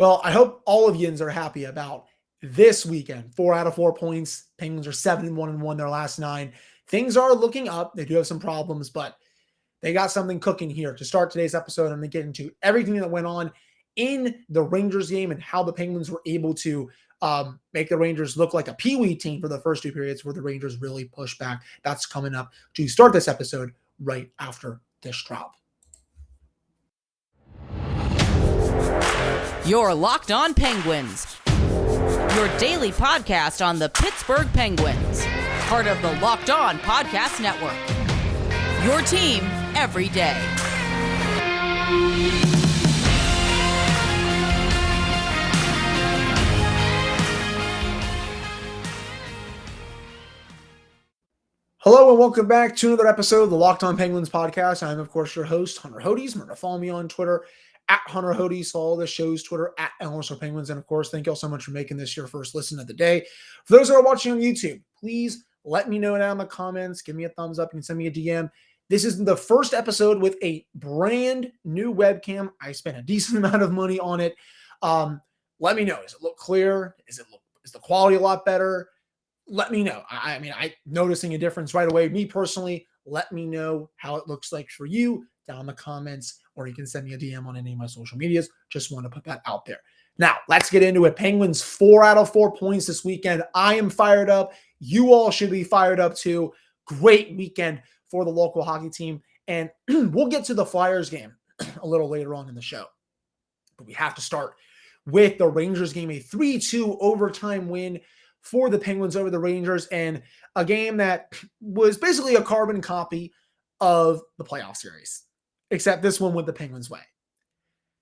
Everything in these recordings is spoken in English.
Well, I hope all of yins are happy about this weekend. 4 out of 4 points. Penguins are 7-1 their last 9. Things are looking up. They do have some problems, but they got something cooking here. To start today's episode, I'm going to get into everything that went on in the Rangers game and how the Penguins were able to make the Rangers look like a peewee team for the first 2 periods where the Rangers really pushed back. That's coming up to start this episode right after this drop. You're Locked On Penguins, your daily podcast on the Pittsburgh Penguins, part of the Locked On Podcast Network, your team every day. Hello and welcome back to another episode of the Locked On Penguins podcast. I'm, of course, your host, Hunter Hodes. Remember to follow me on Twitter at Hunter Hodes. Follow the show's Twitter at LSR Penguins. And, of course, thank you all so much for making this your first listen of the day. For those that are watching on YouTube, please let me know down in the comments. Give me a thumbs up. You can send me a DM. This is the first episode with a brand new webcam. I spent a decent amount of money on it. Let me know. Does it look clear? Is the quality a lot better? Let me know. I'm noticing a difference right away. Me personally, let me know how it looks like for you down in the comments, or you can send me a DM on any of my social medias. Just want to put that out there. Now, let's get into it. Penguins 4 out of 4 points this weekend. I am fired up. You all should be fired up too. Great weekend for the local hockey team. And we'll get to the Flyers game a little later on in the show. But we have to start with the Rangers game, a 3-2 overtime win for the Penguins over the Rangers, and a game that was basically a carbon copy of the playoff series, except this one went the Penguins' way.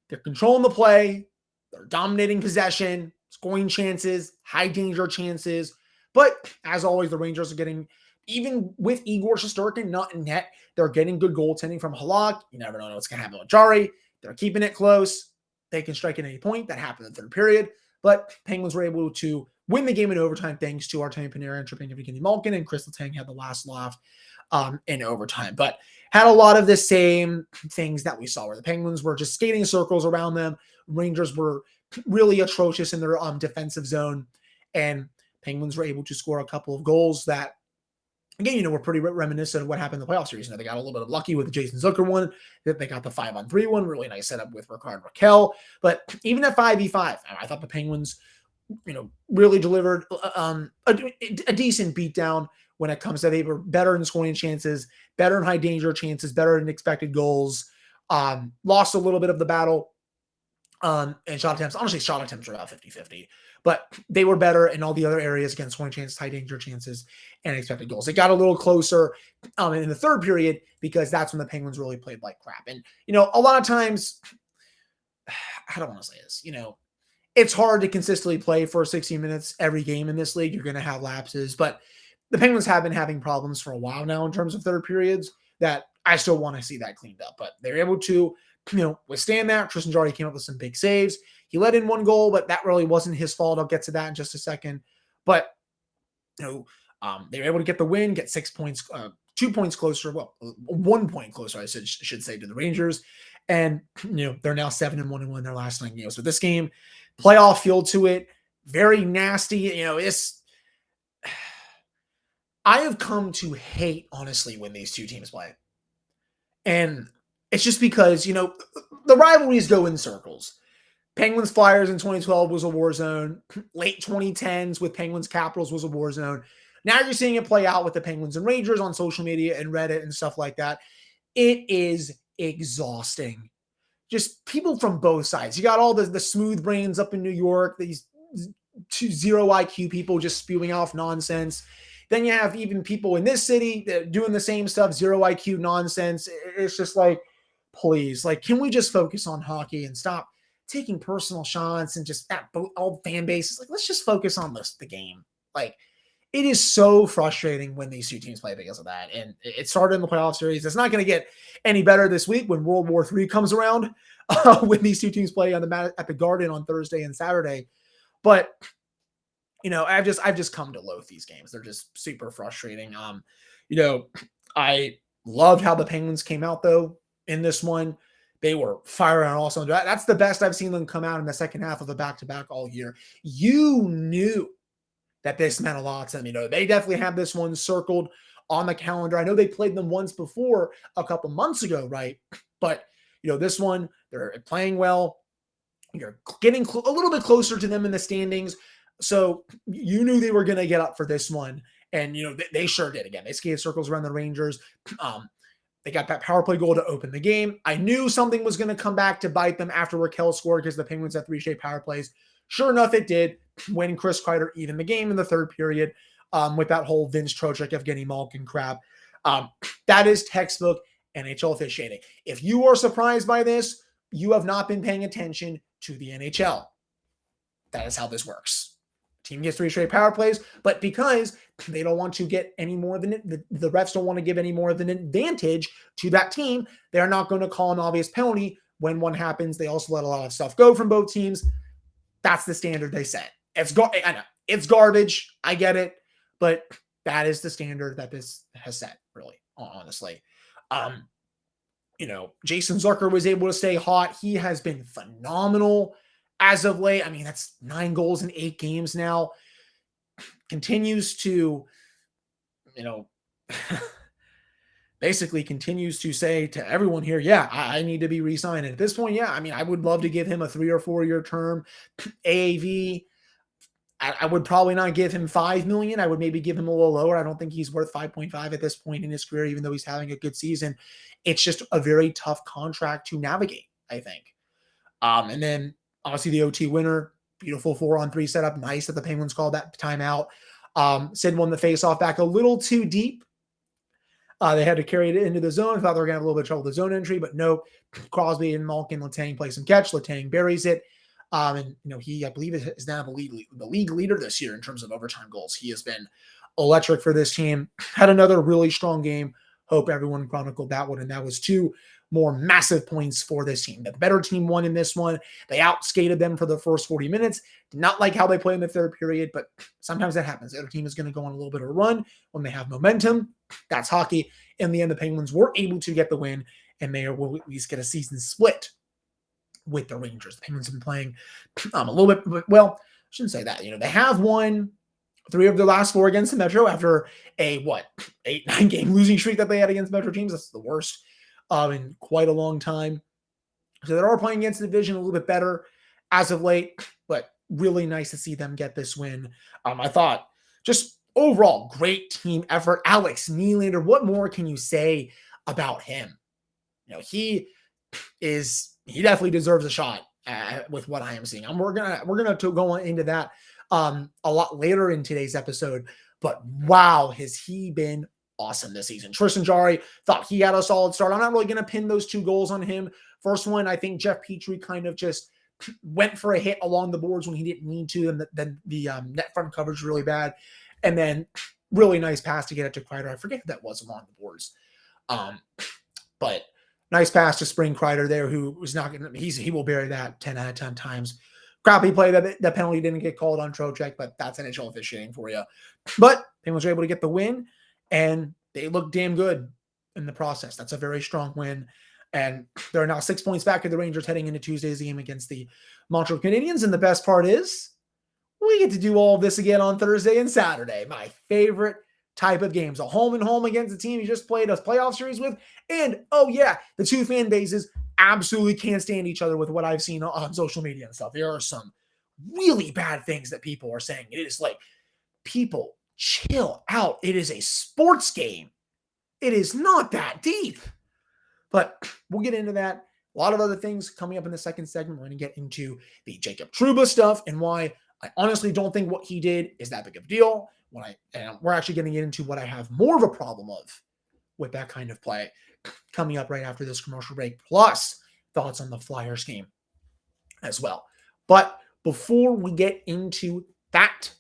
They're controlling the play, they're dominating possession, scoring chances, high danger chances, but as always, the Rangers are getting, even with Igor Shesterkin not in net, they're getting good goaltending from Halak. You never know what's going to happen with Jarry. They're keeping it close. They can strike at any point. That happened in the third period, but Penguins were able to win the game in overtime thanks to Artemi Panarin, Tripping Evgeny Malkin, and Chris Letang had the last laugh in overtime. But had a lot of the same things that we saw where the Penguins were just skating circles around them. Rangers were really atrocious in their defensive zone, and Penguins were able to score a couple of goals that, again, were pretty reminiscent of what happened in the playoff series. They got a little bit of lucky with the Jason Zucker one. They got the 5-on-3 one, really nice setup with Rickard Rakell. But even at 5v5, I thought the Penguins really delivered a decent beatdown when it comes to they were better in scoring chances, better in high danger chances, better in expected goals, lost a little bit of the battle and shot attempts. Honestly, shot attempts were about 50-50, but they were better in all the other areas, again, scoring chances, high danger chances, and expected goals. It got a little closer in the third period because that's when the Penguins really played like crap. And, a lot of times, I don't want to say this, it's hard to consistently play for 16 minutes every game in this league. You're going to have lapses, but the Penguins have been having problems for a while now in terms of third periods that I still want to see that cleaned up, but they're able to, withstand that. Tristan Jarry came up with some big saves. He let in one goal, but that really wasn't his fault. I'll get to that in just a second, but they were able to get the win, get 6 points, 2 points closer. Well, 1 point closer, I should say, to the Rangers. And, they're now 7-1 in their last 9 games. So this game, playoff feel to it, very nasty. I have come to hate, honestly, when these two teams play. And it's just because, the rivalries go in circles. Penguins Flyers in 2012 was a war zone. Late 2010s with Penguins Capitals was a war zone. Now you're seeing it play out with the Penguins and Rangers on social media and Reddit and stuff like that. It is exhausting. Just people from both sides. You got all the smooth brains up in New York, these 0 IQ people just spewing off nonsense. Then you have even people in this city doing the same stuff, 0 IQ nonsense. It's just like, please, can we just focus on hockey and stop taking personal shots and just at all fan bases? Let's just focus on the game. It is so frustrating when these two teams play because of that. And it started in the playoff series. It's not going to get any better this week when World War III comes around, when these two teams play at the Garden on Thursday and Saturday. But, I've just come to loathe these games. They're just super frustrating. I loved how the Penguins came out, though, in this one. They were firing on all cylinders. That's the best I've seen them come out in the second half of a back-to-back all year. You knew that this meant a lot to them. They definitely have this one circled on the calendar. I know they played them once before a couple months ago, right? But, this one, they're playing well. You're getting a little bit closer to them in the standings. So you knew they were going to get up for this one. And, they sure did again. They skated circles around the Rangers. They got that power play goal to open the game. I knew something was going to come back to bite them after Rakell scored because the Penguins had 3 straight power plays. Sure enough, it did when Chris Kreider evened the game in the third period with that whole Vince Trocheck, Evgeny Malkin crap. That is textbook NHL officiating. If you are surprised by this, you have not been paying attention to the NHL. That is how this works. Team gets 3 straight power plays, but because they don't want to get any more than the refs don't want to give any more of an advantage to that team, they're not going to call an obvious penalty when one happens. They also let a lot of stuff go from both teams. That's the standard they set. I know it's garbage. I get it, but that is the standard that this has set. Really, honestly, Jason Zucker was able to stay hot. He has been phenomenal as of late. I mean, that's 9 goals in 8 games now. Continues to, basically continues to say to everyone here, yeah, I need to be re-signed. And at this point, yeah, I mean, I would love to give him a 3 or 4 year term. AAV, I would probably not give him $5 million. I would maybe give him a little lower. I don't think he's worth 5.5 at this point in his career, even though he's having a good season. It's just a very tough contract to navigate, I think. And then obviously the OT winner, beautiful 4-on-3 setup. Nice that the Penguins called that timeout. Sid won the faceoff back a little too deep. They had to carry it into the zone. Thought they were going to have a little bit of trouble with the zone entry, but no. Crosby and Malkin, Letang play some catch. Letang buries it. And he, I believe, is now the league leader this year in terms of overtime goals. He has been electric for this team. Had another really strong game. Hope everyone chronicled that one. And that was 2 more massive points for this team. The better team won in this one. They outskated them for the first 40 minutes. Did not like how they played in the third period, but sometimes that happens. The other team is going to go on a little bit of a run when they have momentum. That's hockey. In the end, the Penguins were able to get the win, and they will at least get a season split with the Rangers. The Penguins have been playing a little bit, well, I shouldn't say that. They have won 3 of their last 4 against the Metro after a 8-9 game losing streak that they had against Metro teams. That's the worst in quite a long time. So they are playing against the division a little bit better as of late, but really nice to see them get this win. I thought just overall great team effort. Alex Nylander, what more can you say about him? He definitely deserves a shot with what I am seeing. We're gonna go into that a lot later in today's episode. But wow, has he been awesome this season. Tristan Jarry thought he had a solid start. I'm not really going to pin those 2 goals on him. First one, I think Jeff Petrie kind of just went for a hit along the boards when he didn't need to, and then the net front coverage really bad. And then really nice pass to get it to Kreider. I forget who that was along the boards. But nice pass to Spring Kreider there, who was not going to, he will bury that 10 out of 10 times. Crappy play that the penalty didn't get called on Trocheck, but that's NHL officiating for you. But Penguins were able to get the win, and they look damn good in the process. That's a very strong win. And they're now 6 points back at the Rangers heading into Tuesday's game against the Montreal Canadiens. And the best part is we get to do all of this again on Thursday and Saturday. My favorite type of games. A home and home against the team you just played a playoff series with. And, oh yeah, the 2 fan bases absolutely can't stand each other with what I've seen on social media and stuff. There are some really bad things that people are saying. It is like, people chill out. It is a sports game. It is not that deep. But we'll get into that. A lot of other things coming up in the second segment. We're going to get into the Jacob Trouba stuff and why I honestly don't think what he did is that big of a deal. And we're actually going to get into what I have more of a problem of with that kind of play coming up right after this commercial break, plus thoughts on the Flyers game as well. But before we get into that,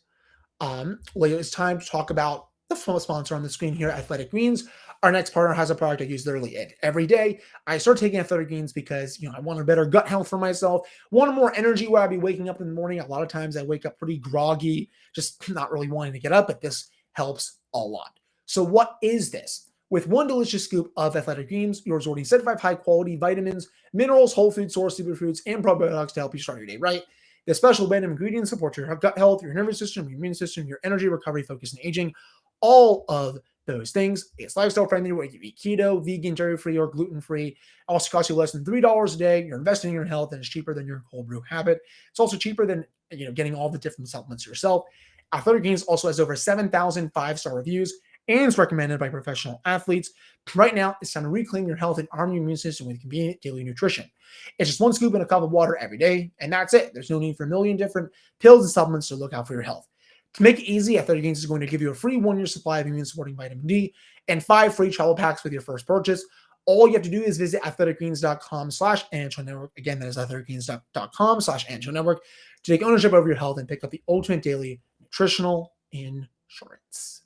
it's time to talk about the sponsor on the screen here, Athletic Greens. Our next partner has a product I use literally every day. I started taking Athletic Greens because, I want a better gut health for myself, wanted more energy where I'd be waking up in the morning. A lot of times I wake up pretty groggy, just not really wanting to get up, but this helps a lot. So what is this? With one delicious scoop of athletic greens, you're absorbing 75 high-quality vitamins, minerals, whole food source superfoods, and probiotics to help you start your day right. The special blend of ingredients support your gut health, your nervous system, your immune system, your energy, recovery, focus, and aging. All of those things. It's lifestyle friendly, whether you eat keto, vegan, dairy-free, or gluten-free. Also costs you less than $3 a day. You're investing in your health, and it's cheaper than your cold brew habit. It's also cheaper than getting all the different supplements yourself. Athletic Greens also has over 7,000 5-star reviews and is recommended by professional athletes. Right now, it's time to reclaim your health and arm your immune system with convenient daily nutrition. It's just one scoop in a cup of water every day, and that's it. There's no need for a million different pills and supplements to look out for your health. To make it easy, Athletic Greens is going to give you a free 1-year supply of immune-supporting vitamin D and 5 free travel packs with your first purchase. All you have to do is visit athleticgreens.com/NHL Network. Again, that is athleticgreens.com/NHL Network to take ownership over your health and pick up the ultimate daily nutritional insurance.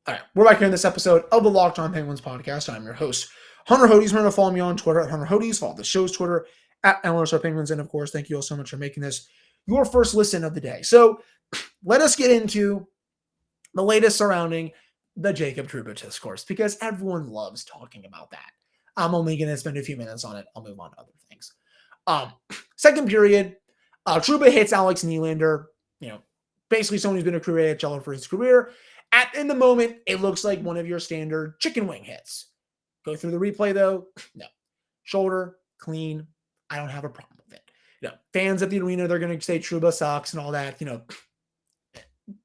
All right, we're back here in this episode of the Locked On Penguins podcast. I'm your host, Hunter Hodes. Remember to follow me on Twitter at Hunter Hodes. Follow the show's Twitter at Penguins. And of course, thank you all so much for making this your first listen of the day. So let us get into the latest surrounding the Jacob Trouba discourse, because everyone loves talking about that. I'm only going to spend a few minutes on it. I'll move on to other things. Second period, Trouba hits Alex Nylander, basically someone who's been a career AHLer for his career. In the moment, it looks like one of your standard chicken wing hits. Go through the replay, though. No. Shoulder, clean. I don't have a problem with it. Fans at the arena, they're going to say Trouba sucks and all that.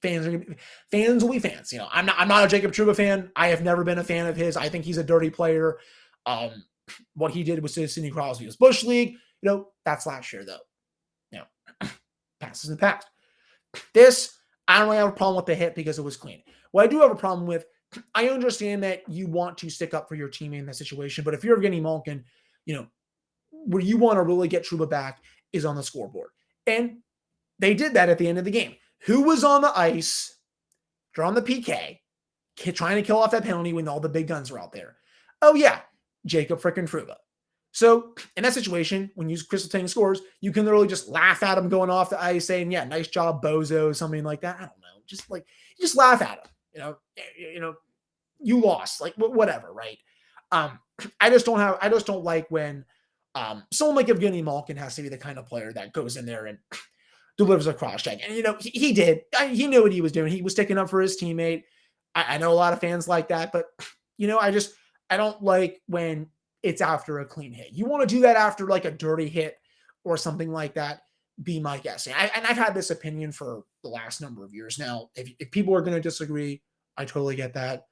Fans will be fans. I'm not a Jacob Trouba fan. I have never been a fan of his. I think he's a dirty player. What he did was to Sidney Crosby was Bush League. That's last year, though. Past is in the past. This, I don't really have a problem with the hit because it was clean. What I do have a problem with, I understand that you want to stick up for your teammate in that situation, but if you're Evgeny Malkin, where you want to really get Trouba back is on the scoreboard. And they did that at the end of the game. Who was on the ice, drawing the PK, trying to kill off that penalty when all the big guns were out there? Oh, yeah, Jacob freaking Trouba. So in that situation, when Chris Letang scores, you can literally just laugh at him going off the ice saying, yeah, nice job, bozo, something like that. I don't know. Just laugh at him. You lost, whatever, right? I just don't like when someone like Evgeny Malkin has to be the kind of player that goes in there and delivers a cross check. And, he did. He knew what he was doing. He was sticking up for his teammate. I know a lot of fans like that, but, I don't like when it's after a clean hit. You want to do that after a dirty hit or something like that, be my guess. And I've had this opinion for the last number of years now. If people are going to disagree, I totally get that.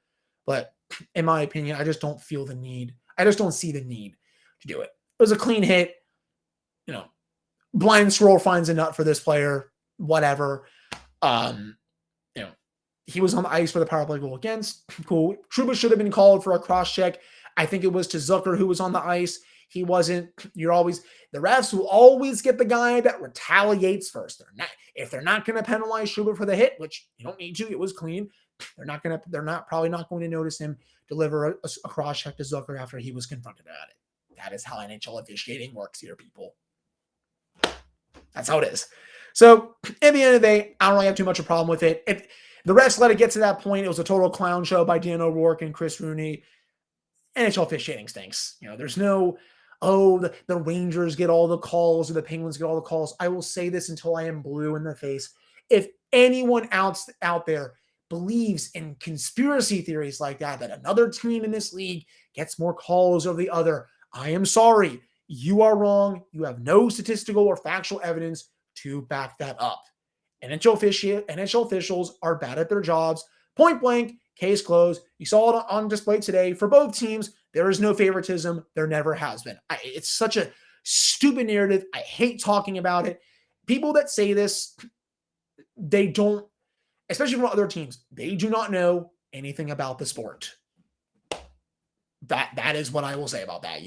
But in my opinion, I just don't feel the need. I just don't see the need to do it. It was a clean hit. Blind scroll finds a nut for this player, whatever. He was on the ice for the power play goal against. Cool. Trouba should have been called for a cross check. I think it was to Zucker who was on the ice. He wasn't. The refs will always get the guy that retaliates first. If they're not going to penalize Trouba for the hit, which you don't need to, it was clean. They're probably not going to notice him deliver a cross check to Zucker after he was confronted at it. That is how NHL officiating works here, people. That's how it is. So at the end of the day, I don't really have too much of a problem with it. If the refs let it get to that point, it was a total clown show by Dan O'Rourke and Chris Rooney. NHL officiating stinks. There's no, the Rangers get all the calls or the Penguins get all the calls. I will say this until I am blue in the face. If anyone out there believes in conspiracy theories like that another team in this league gets more calls over the other, I am sorry. You are wrong. You have no statistical or factual evidence to back that up. NHL officials are bad at their jobs. Point blank, case closed. You saw it on display today for both teams. There is no favoritism. There never has been. It's such a stupid narrative. I hate talking about it. People that say this, they don't, especially from other teams, they do not know anything about the sport. That is what I will say about that.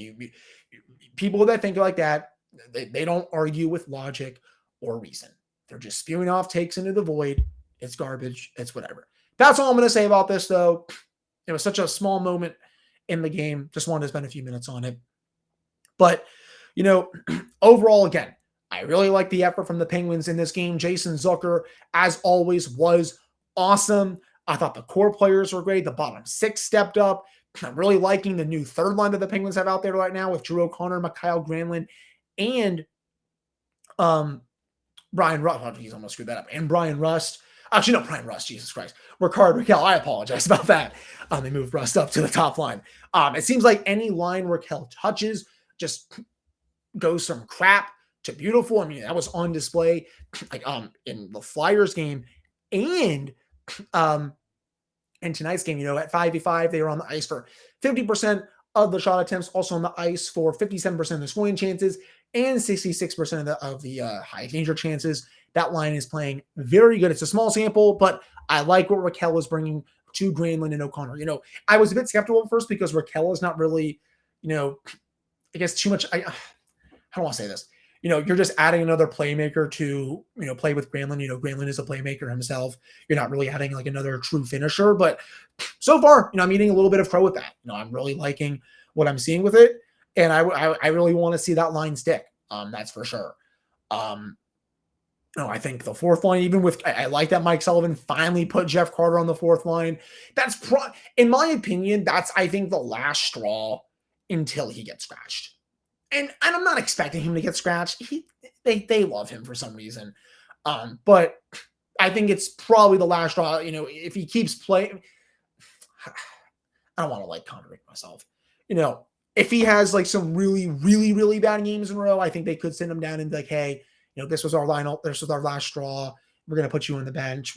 People that think like that, they don't argue with logic or reason. They're just spewing off takes into the void. It's garbage. It's whatever. That's all I'm going to say about this, though. It was such a small moment in the game. Just wanted to spend a few minutes on it. But, overall, again, I really like the effort from the Penguins in this game. Jason Zucker, as always, was awesome. I thought the core players were great. The bottom six stepped up. I'm really liking the new third line that the Penguins have out there right now with Drew O'Connor, Mikhail Granlund, and Brian Rust. Oh, he's almost screwed that up. And Brian Rust. Actually, no, Brian Rust. Jesus Christ. Rickard Rakell. I apologize about that. They moved Rust up to the top line. It seems like any line Rakell touches just goes from crap to beautiful. I mean, that was on display like in the Flyers game and in tonight's game. At 5v5, they were on the ice for 50% of the shot attempts, also on the ice for 57% of the scoring chances and 66% of the high danger chances. That line is playing very good. It's a small sample, but I like what Rakell is bringing to Granlund and O'Connor. I was a bit skeptical at first because Rakell is not really, I guess too much. I don't want to say this. You're just adding another playmaker to, play with Granlund. Granlund is a playmaker himself. You're not really adding like another true finisher. But so far, I'm eating a little bit of crow with that. I'm really liking what I'm seeing with it. And I really want to see that line stick. That's for sure. I think the fourth line, even with, I like that Mike Sullivan finally put Jeff Carter on the fourth line. That's, in my opinion, that's, I think, the last straw until he gets scratched. And I'm not expecting him to get scratched. They love him for some reason. But I think it's probably the last straw. If he keeps playing, I don't want to contradict myself. If he has some really, really, really bad games in a row, I think they could send him down and be like, hey, this was our lineup. This was our last straw. We're going to put you on the bench,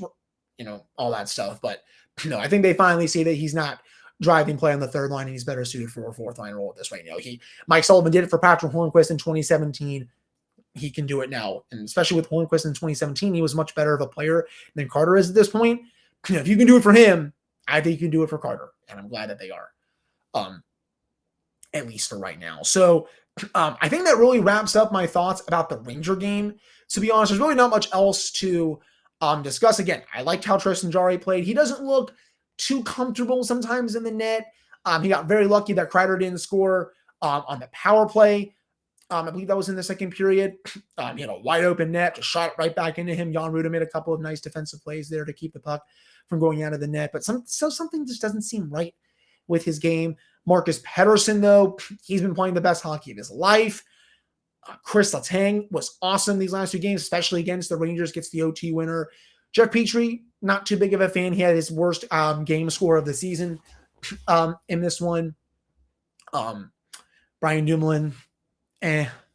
all that stuff. But I think they finally see that he's not driving play on the third line and he's better suited for a fourth line role at this right now. Mike Sullivan did it for Patrick Hornquist in 2017. He can do it now. And especially with Hornquist in 2017, he was much better of a player than Carter is at this point. If you can do it for him, I think you can do it for Carter. And I'm glad that they are. At least for right now. So I think that really wraps up my thoughts about the Ranger game. To be honest, there's really not much else to discuss. Again, I liked how Tristan Jarry played. He doesn't look too comfortable sometimes in the net. He got very lucky that Kreider didn't score on the power play. I believe that was in the second period. He had a wide open net, just shot it right back into him. Jan Rutta made a couple of nice defensive plays there to keep the puck from going out of the net. But something just doesn't seem right with his game. Marcus Pettersson, though, he's been playing the best hockey of his life. Chris Letang was awesome these last two games, especially against the Rangers, gets the OT winner. Jeff Petrie, not too big of a fan. He had his worst game score of the season in this one. Brian Dumoulin,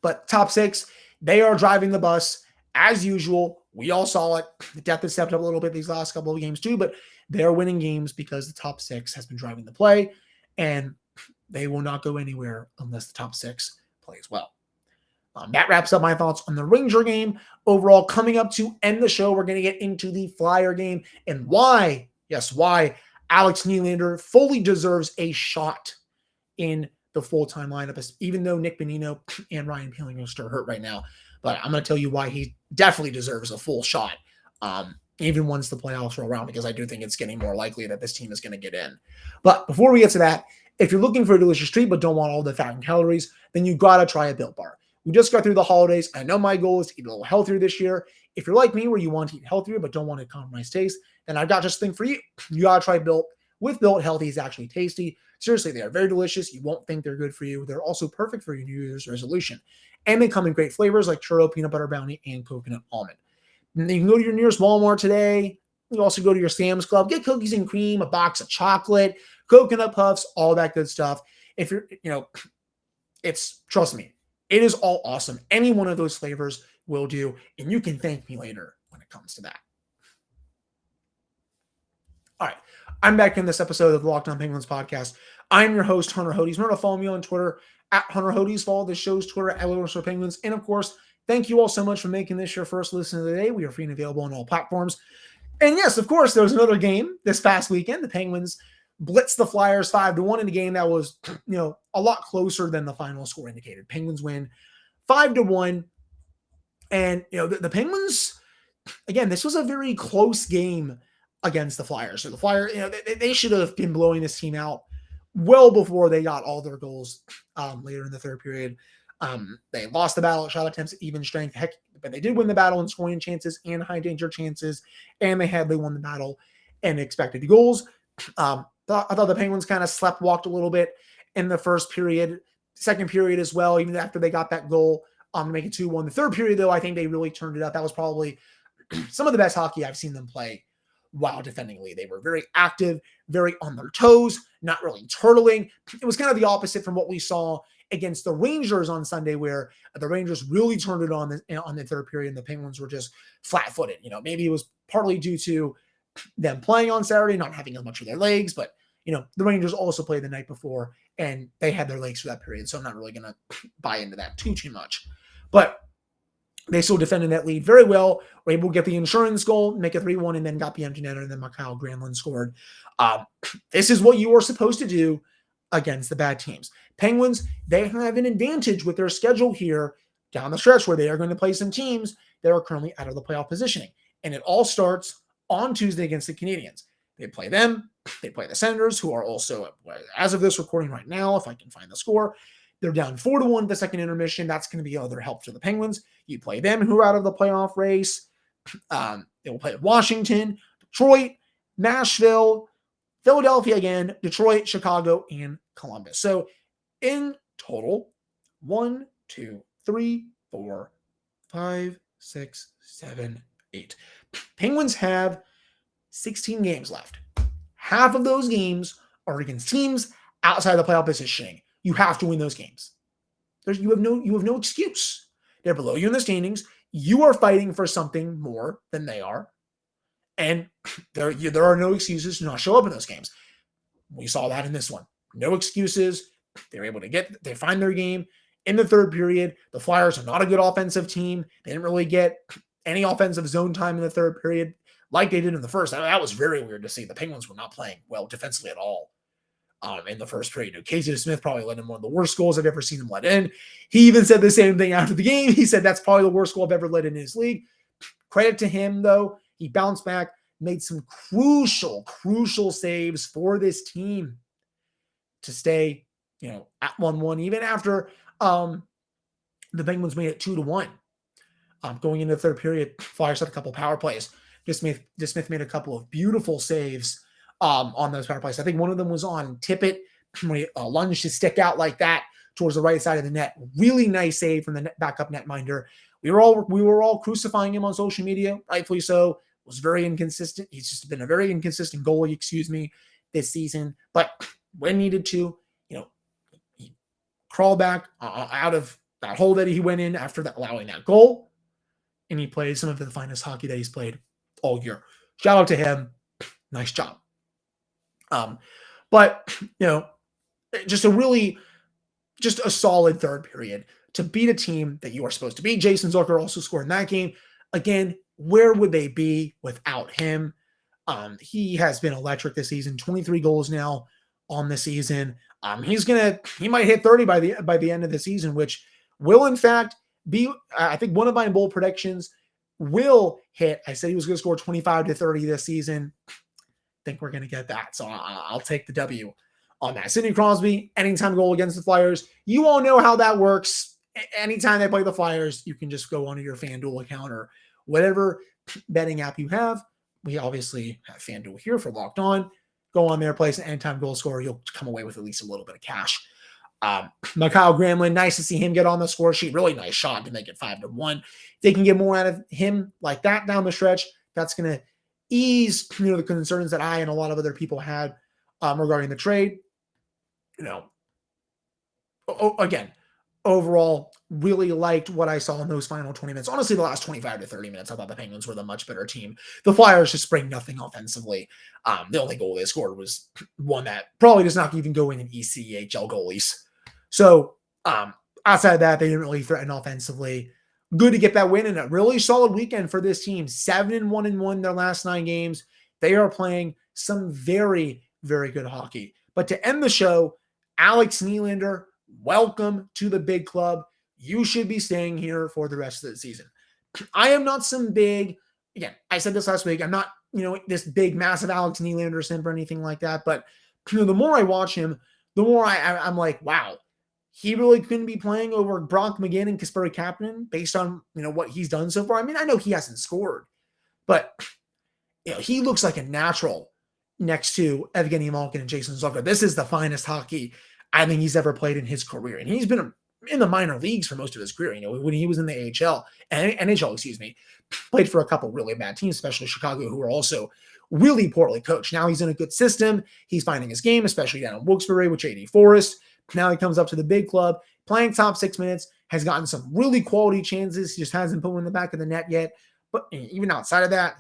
but top six, they are driving the bus as usual. We all saw it. The depth has stepped up a little bit these last couple of games too, but they're winning games because the top six has been driving the play. And they will not go anywhere unless the top six plays well. That wraps up my thoughts on the Ranger game. Overall, coming up to end the show, we're going to get into the Flyer game and why Alex Nylander fully deserves a shot in the full-time lineup, even though Nick Bonino and Ryan Poehling are still hurt right now. But I'm going to tell you why he definitely deserves a full shot, even once the playoffs roll around, because I do think it's getting more likely that this team is going to get in. But before we get to that, if you're looking for a delicious treat but don't want all the fat and calories, then you got to try a Built Bar. We just got through the holidays. I know my goal is to eat a little healthier this year. If you're like me, where you want to eat healthier but don't want to compromise taste, then I've got just a thing for you. You got to try Built. With Built, healthy is actually tasty. Seriously, they are very delicious. You won't think they're good for you. They're also perfect for your New Year's resolution. And they come in great flavors like churro, peanut butter brownie, and coconut almond. And you can go to your nearest Walmart today. You can also go to your Sam's Club, get cookies and cream, a box of chocolate, coconut puffs, all that good stuff. If you're, trust me, it is all awesome. Any one of those flavors will do, and you can thank me later when it comes to that. All right, I'm back in this episode of the Locked On Penguins podcast. I'm your host, Hunter Hodes. Remember to follow me on Twitter at Hunter Hodes. Follow the show's Twitter at Locked On Penguins. And of course, thank you all so much for making this your first listen of the day. We are free and available on all platforms. And yes, of course, there was another game this past weekend. The Penguins blitzed the Flyers 5-1 in a game that was, a lot closer than the final score indicated. Penguins win 5-1. And, the Penguins, again, this was a very close game against the Flyers. So the Flyers, they should have been blowing this team out well before they got all their goals later in the third period. They lost the battle at shot attempts at even strength. Heck, but they did win the battle in scoring chances and high danger chances. And they won the battle and expected goals. I thought the Penguins kind of walked a little bit in the first period, second period as well, even after they got that goal to make it 2-1. The third period, though, I think they really turned it up. That was probably some of the best hockey I've seen them play while defending lead. They were very active, very on their toes, not really turtling. It was kind of the opposite from what we saw against the Rangers on Sunday, where the Rangers really turned it on the third period and the Penguins were just flat-footed. Maybe it was partly due to them playing on Saturday, not having as much of their legs, but the Rangers also played the night before and they had their legs for that period. So I'm not really going to buy into that too much. But they still defended that lead very well, were able to get the insurance goal, make it 3-1, and then got the empty netter, and then Mikhail Granlund scored. This is what you are supposed to do against the bad teams. Penguins, they have an advantage with their schedule here down the stretch where they are going to play some teams that are currently out of the playoff positioning. And it all starts on Tuesday against the Canadiens. They play them. They play the Senators, who are also, as of this recording right now, if I can find the score, they're down 4-1 at the second intermission. That's going to be other help for the Penguins. You play them, who are out of the playoff race. They will play Washington, Detroit, Nashville, Philadelphia again, Detroit, Chicago, and Columbus. So in total, 1, 2, 3, 4, 5, 6, 7, 8. Penguins have 16 games left. Half of those games are against teams outside the playoff positioning. You have to win those games. You have no excuse. They're below you in the standings. You are fighting for something more than they are. And there are no excuses to not show up in those games. We saw that in this one. No excuses. They're able to they find their game in the third period. The Flyers are not a good offensive team. They didn't really get any offensive zone time in the third period like they did in the first. That was very weird to see. The Penguins were not playing well defensively at all in the first period. Casey Smith probably let in one of the worst goals I've ever seen him let in. He even said the same thing after the game. He said that's probably the worst goal I've ever let in his league. Credit to him, though. He bounced back, made some crucial saves for this team to stay, at 1-1, even after the Penguins made it 2-1. Going into the third period, Flyers had a couple power plays. Smith made a couple of beautiful saves on those power plays. I think one of them was on Tippett, when he lunged his stick out like that towards the right side of the net. Really nice save from the backup netminder. We were all crucifying him on social media, rightfully so. Was very inconsistent. He's just been a very inconsistent goalie, this season. But when needed to, he crawled back out of that hole that he went in after allowing that goal, and he played some of the finest hockey that he's played all year. Shout out to him. Nice job. But just a solid third period to beat a team that you are supposed to beat. Jason Zucker also scored in that game. Again, where would they be without him? He has been electric this season. 23 goals now on the season. He might hit 30 by the end of the season, which will in fact be, I think one of my bold predictions will hit. I said he was going to score 25 to 30 this season. I think we're going to get that. So I'll take the W on that. Sidney Crosby, anytime goal against the Flyers. You all know how that works. Anytime they play the Flyers, you can just go onto your FanDuel account or whatever betting app you have. We obviously have FanDuel here for Locked On. Go on there, place an anytime goal scorer. You'll come away with at least a little bit of cash. Mikhail Granlund, nice to see him get on the score sheet. Really nice shot to make it 5-1. If they can get more out of him like that down the stretch, that's going to ease the concerns that I and a lot of other people had regarding the trade. Again, overall, really liked what I saw in those final 20 minutes. Honestly, the last 25 to 30 minutes, I thought the Penguins were the much better team. The Flyers just bring nothing offensively. The only goal they scored was one that probably does not even go in ECHL goalies. So outside of that, they didn't really threaten offensively. Good to get that win and a really solid weekend for this team. 7-1-1 their last 9 games. They are playing some very, very good hockey. But to end the show, Alex Nylander, welcome to the big club. You should be staying here for the rest of the season. I am not some big, again, I said this last week, I'm not, this big, massive Alex Nylander simp or anything like that. But, the more I watch him, the more I'm like, wow, he really couldn't be playing over Brock McGinn and Kasperi Kapanen based on, what he's done so far. I mean, I know he hasn't scored, but he looks like a natural next to Evgeny Malkin and Jason Zucker. This is the finest hockey I think he's ever played in his career. And he's been in the minor leagues for most of his career. When he was in the NHL, played for a couple really bad teams, especially Chicago, who are also really poorly coached. Now he's in a good system. He's finding his game, especially down in Wilkes-Barre with J.D. Forrest. Now he comes up to the big club, playing top 6 minutes, has gotten some really quality chances. He just hasn't put one in the back of the net yet. But even outside of that,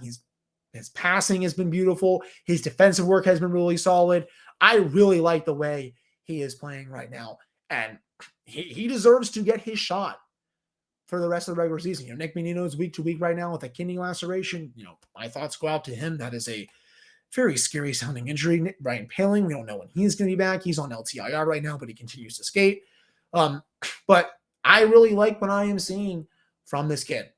his passing has been beautiful. His defensive work has been really solid. I really like the way he is playing right now. And he deserves to get his shot for the rest of the regular season. Nick Bonino is week to week right now with a kidney laceration. My thoughts go out to him. That is a very scary sounding injury. Ryan Poehling, we don't know when he's going to be back. He's on LTIR right now, but he continues to skate. But I really like what I am seeing from this kid.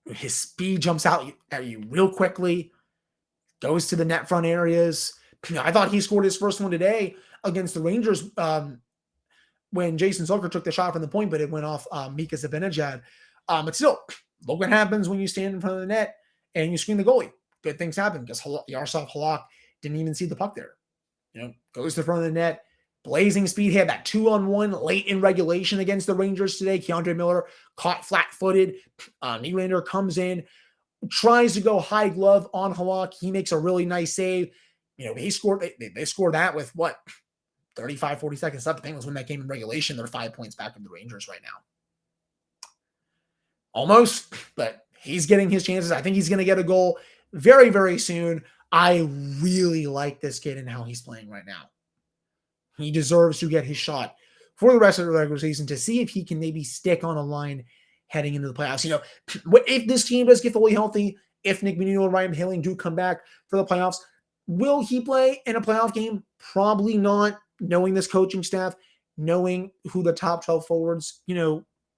His speed jumps out at you real quickly, goes to the net front areas. I thought he scored his first one today against the Rangers when Jason Zucker took the shot from the point, but it went off Mika Zibanejad. But still, look what happens when you stand in front of the net and you screen the goalie. Good things happen because Yaroslav Halak didn't even see the puck there. Goes to the front of the net, blazing speed. He had that 2-on-1 late in regulation against the Rangers today. Keandre Miller caught flat-footed. Nylander comes in, tries to go high glove on Halak. He makes a really nice save. They scored that with 35, 40 seconds left. The Penguins win that game in regulation. They're 5 points back from the Rangers right now. Almost, but he's getting his chances. I think he's going to get a goal very, very soon. I really like this kid and how he's playing right now. He deserves to get his shot for the rest of the regular season to see if he can maybe stick on a line heading into the playoffs. If this team does get fully healthy, if Nick Bonino and Ryan Poehling do come back for the playoffs, will he play in a playoff game? Probably not, knowing this coaching staff, knowing who the top 12 forwards,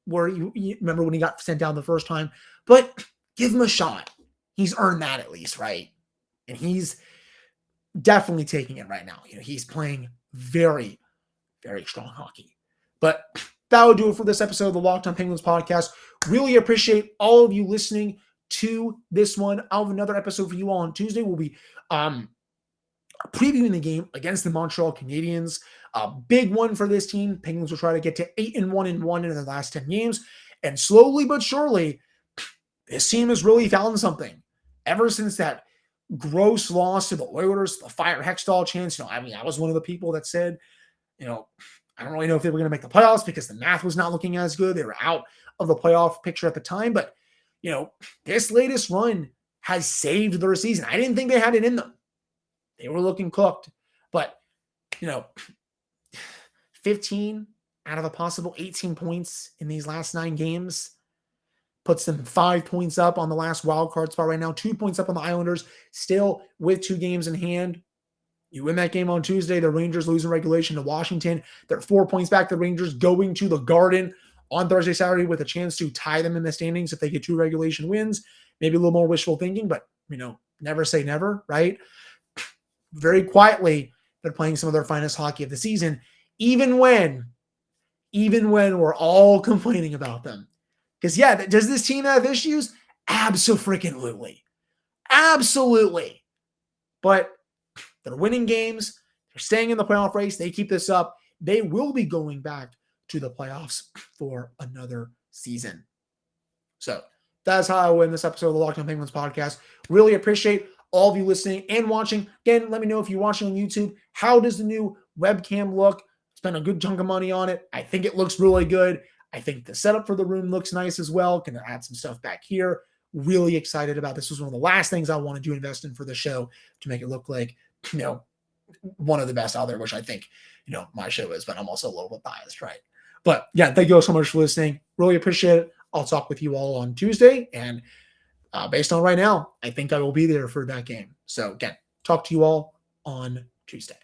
were. You remember when he got sent down the first time. But give him a shot. He's earned that at least, right? And he's definitely taking it right now. He's playing very, very strong hockey. But that would do it for this episode of the Locked On Penguins podcast. Really appreciate all of you listening to this one. I'll have another episode for you all on Tuesday. We'll be previewing the game against the Montreal Canadiens. A big one for this team. Penguins will try to get to 8-1-1 in the last 10 games. And slowly but surely, this team has really found something. Ever since that gross loss to the Oilers, the Fire Hextall chance, I was one of the people that said, I don't really know if they were going to make the playoffs because the math was not looking as good. They were out of the playoff picture at the time. But, this latest run has saved their season. I didn't think they had it in them. They were looking cooked. But, 15 out of a possible 18 points in these last 9 games puts them 5 points up on the last wild card spot right now, 2 points up on the Islanders, still with 2 games in hand. You win that game on Tuesday, the Rangers lose in regulation to Washington. They're 4 points back. The Rangers going to the Garden on Thursday, Saturday with a chance to tie them in the standings if they get 2 regulation wins. Maybe a little more wishful thinking, but, never say never, right? Very quietly, they're playing some of their finest hockey of the season, even when we're all complaining about them. Because, does this team have issues? Abso-freaking-lutely. Absolutely. But they're winning games. They're staying in the playoff race. They keep this up. They will be going back to the playoffs for another season. So that's how I win this episode of the Locked On Penguins podcast. Really appreciate all of you listening and watching. Again, let me know if you're watching on YouTube. How does the new webcam look? Spent a good chunk of money on it. I think it looks really good. I think the setup for the room looks nice as well. Can add some stuff back here. Really excited about this. Was one of the last things I wanted to invest in for the show to make it look like, one of the best out there, which I think, my show is, but I'm also a little bit biased, right? But thank you all so much for listening. Really appreciate it. I'll talk with you all on Tuesday. And based on right now, I think I will be there for that game. So again, talk to you all on Tuesday.